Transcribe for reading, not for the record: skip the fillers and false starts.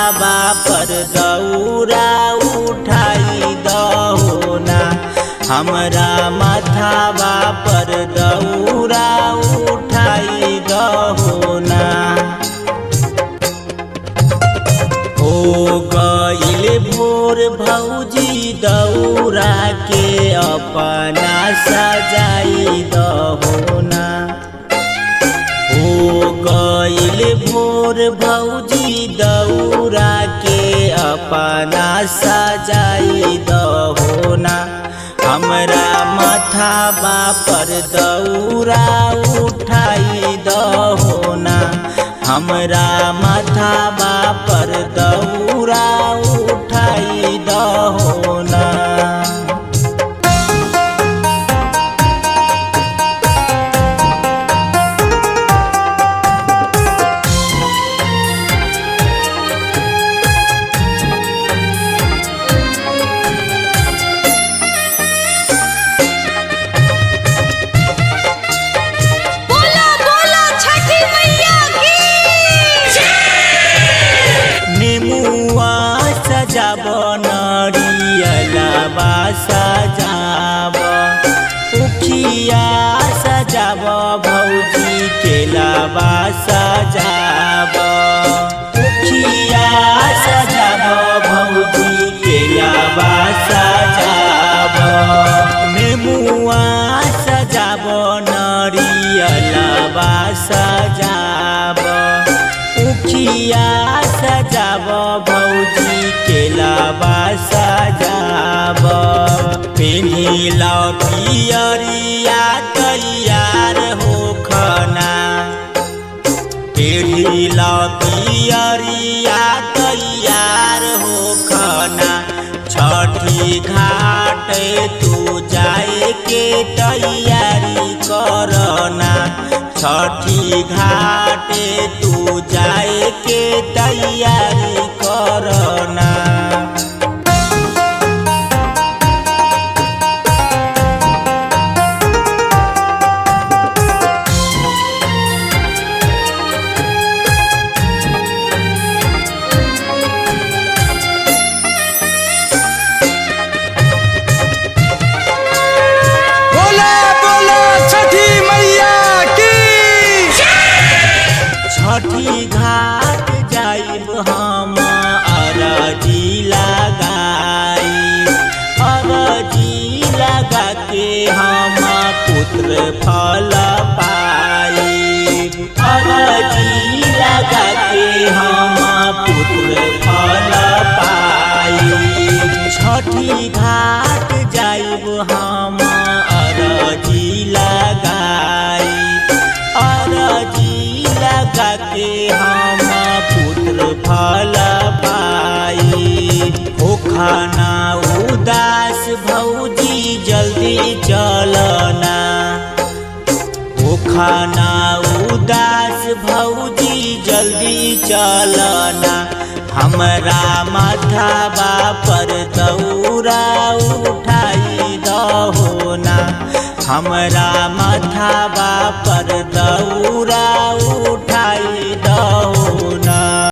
माथावा पर दौरा उठाई दहो ना। हमरा माथावा पर दौरा उठाई दहो ना। हो गइल भोर भौजी दौरा के अपना सजाई दहो ना। हो गइल भोर भौजी दौरा के अपना सजाई दहो ना। हमरा माथावा पर दौरा उठाई दहो ना। हमरा माथावा पर दौरा उठाई दहो ना। सजाब नरियलबा सजाब उखिया सजाब भौजी केलाबा सजाब उखिया सजाब भौजी केलाबा सजाब नेमुआ सजाब नरियलबा सजाब उखिया सजाब भौजी केलाबा सजाब। पेन्हिल पियरिया तैयार होखना। पेन्हिल पियरिया तैयार होखना। छठी घाट तू जाए के तैयारी करना। छठी घाट तू जाए के तैयारी करना। छठी घाट जाइब हम अरजी लगाई। अरजी लगा के हम पुत्र फल पाई। अरजी लगा के हम पुत्र फल पाई। छठी घाट जाइब हम अरजी लगाई। अरजी लगा के हम पुत्र फल पाई। होखना उदास भौजी जल्दी चलना। होखना उदास भौजी जल्दी चलना। हमरा माथावा पर दौरा उठाई दहो ना। हमरा माथावा पर दौरा